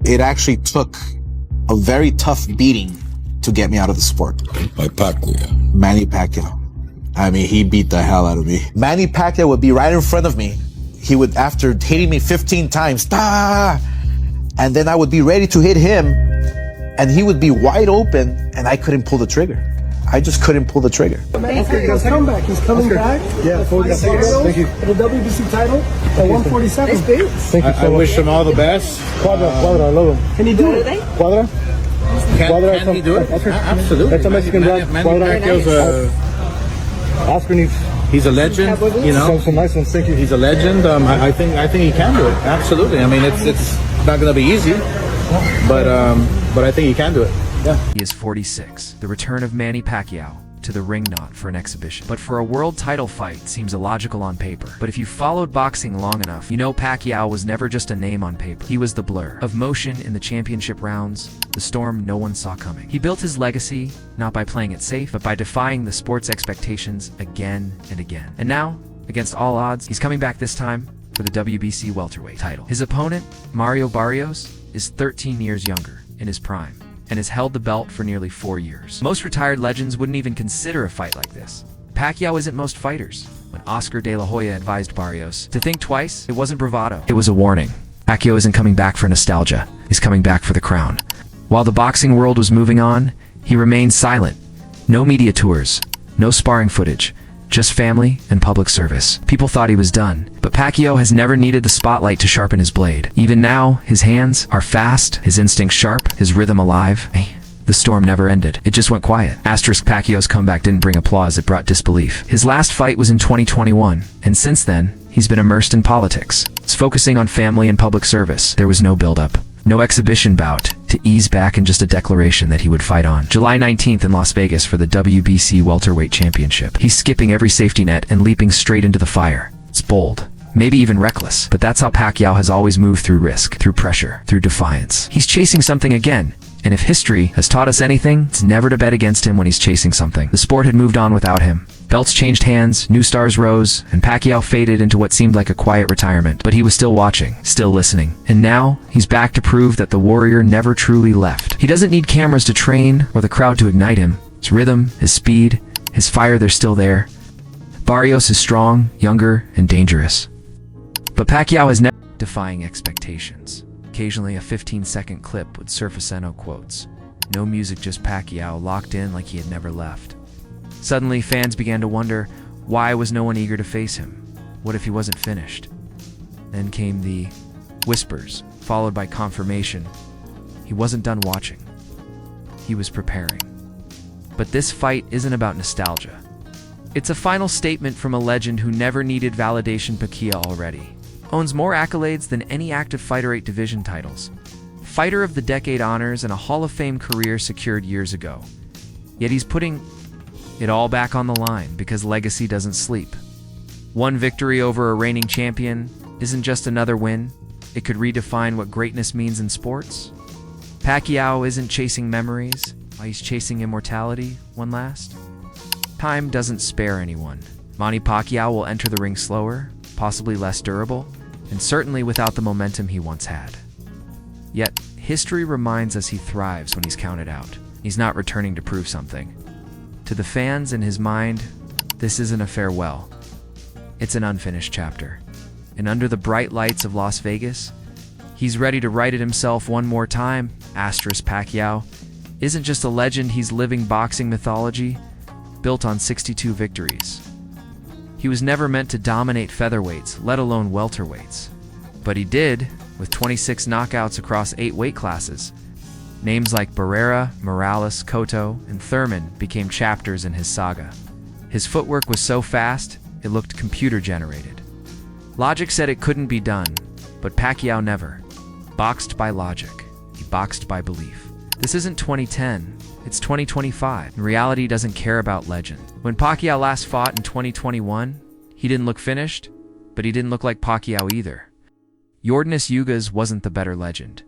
It actually took a very tough beating to get me out of the sport. By Pacquiao. Manny Pacquiao. I mean, he beat the hell out of me. Manny Pacquiao would be right in front of me. He would, after hitting me 15 times, and then I would be ready to hit him, and he would be wide open, and I couldn't pull the trigger. I just couldn't pull the trigger. Oscar, he's coming back. He's coming back. Yeah, thank you. For the WBC title at 147. Thank you so much. I wish him all the best. Quadra, I love him. Can he do it? Quadra? Can he do it? Absolutely. That's a Mexican brand. Manny Pacquiao's Oscar needs. He's a legend, you know. Some nice ones, thank you. He's a legend. I think he can do it. Absolutely. I mean, it's not going to be easy, but I think he can do it. Yeah. He is 46. The return of Manny Pacquiao to the ring, not for an exhibition, but for a world title fight, seems illogical on paper. But if you followed boxing long enough, you know Pacquiao was never just a name on paper. He was the blur of motion in the championship rounds, the storm no one saw coming. He built his legacy not by playing it safe, but by defying the sport's expectations again and again. And now, against all odds, he's coming back this time for the WBC welterweight title. His opponent, Mario Barrios, is 13 years younger, in his prime, and has held the belt for nearly 4 years. Most retired legends wouldn't even consider a fight like this. Pacquiao isn't most fighters. When Oscar de la Hoya advised Barrios to think twice, it wasn't bravado. It was a warning. Pacquiao isn't coming back for nostalgia. He's coming back for the crown. While the boxing world was moving on, he remained silent. No media tours, no sparring footage, just family and public service. People thought he was done, but Pacquiao has never needed the spotlight to sharpen his blade. Even now, his hands are fast, his instincts sharp, his rhythm alive. The storm never ended. It just went quiet. Pacquiao's comeback didn't bring applause, it brought disbelief. His last fight was in 2021, and since then, he's been immersed in politics. He's focusing on family and public service. There was no build-up, no exhibition bout to ease back, and just a declaration that he would fight on July 19th in Las Vegas for the WBC welterweight championship. He's skipping every safety net and leaping straight into the fire. It's bold, maybe even reckless, but that's how Pacquiao has always moved: through risk, through pressure, through defiance. He's chasing something again, and if history has taught us anything, it's never to bet against him when he's chasing something. The sport had moved on without him. Belts changed hands, new stars rose, and Pacquiao faded into what seemed like a quiet retirement. But he was still watching, still listening. And now, he's back to prove that the warrior never truly left. He doesn't need cameras to train or the crowd to ignite him. His rhythm, his speed, his fire, they're still there. Barrios is strong, younger, and dangerous. But Pacquiao has never defying expectations. Occasionally a 15-second clip would surface quotes. No music, just Pacquiao locked in like he had never left. Suddenly, fans began to wonder, why was no one eager to face him? What if he wasn't finished? Then came the whispers, followed by confirmation. He wasn't done watching. He was preparing. But this fight isn't about nostalgia. It's a final statement from a legend who never needed validation. Pacquiao already owns more accolades than any active fighter, 8 division titles, Fighter of the Decade honors, and a Hall of Fame career secured years ago. Yet he's putting it all back on the line because legacy doesn't sleep. One victory over a reigning champion isn't just another win. It could redefine what greatness means in sports. Pacquiao isn't chasing memories, he's chasing immortality. One last. Time doesn't spare anyone. Manny Pacquiao will enter the ring slower, possibly less durable, and certainly without the momentum he once had. Yet, history reminds us he thrives when he's counted out. He's not returning to prove something. To the fans in his mind, this isn't a farewell. It's an unfinished chapter. And under the bright lights of Las Vegas, he's ready to write it himself one more time. Pacquiao isn't just a legend, he's living boxing mythology, built on 62 victories. He was never meant to dominate featherweights, let alone welterweights. But he did, with 26 knockouts across 8 weight classes. Names like Barrera, Morales, Cotto, and Thurman became chapters in his saga. His footwork was so fast, it looked computer-generated. Logic said it couldn't be done, but Pacquiao never boxed by logic. He boxed by belief. This isn't 2010, it's 2025, and reality doesn't care about legend. When Pacquiao last fought in 2021, he didn't look finished, but he didn't look like Pacquiao either. Yordenis Ugas wasn't the better legend.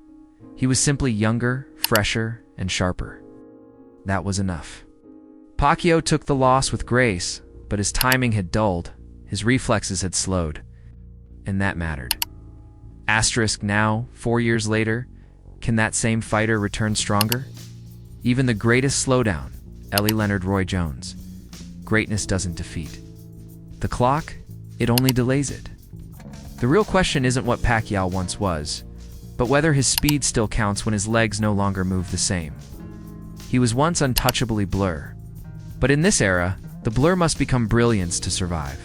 He was simply younger, fresher, and sharper. That was enough. Pacquiao took the loss with grace, but his timing had dulled, his reflexes had slowed, and that mattered. Now, 4 years later, Can that same fighter return stronger? Even the greatest slowdown, Ellie Leonard Roy Jones. Greatness doesn't defeat the clock, it only delays it. The real question isn't what Pacquiao once was, but whether his speed still counts when his legs no longer move the same. He was once untouchably blur, but in this era, the blur must become brilliance to survive.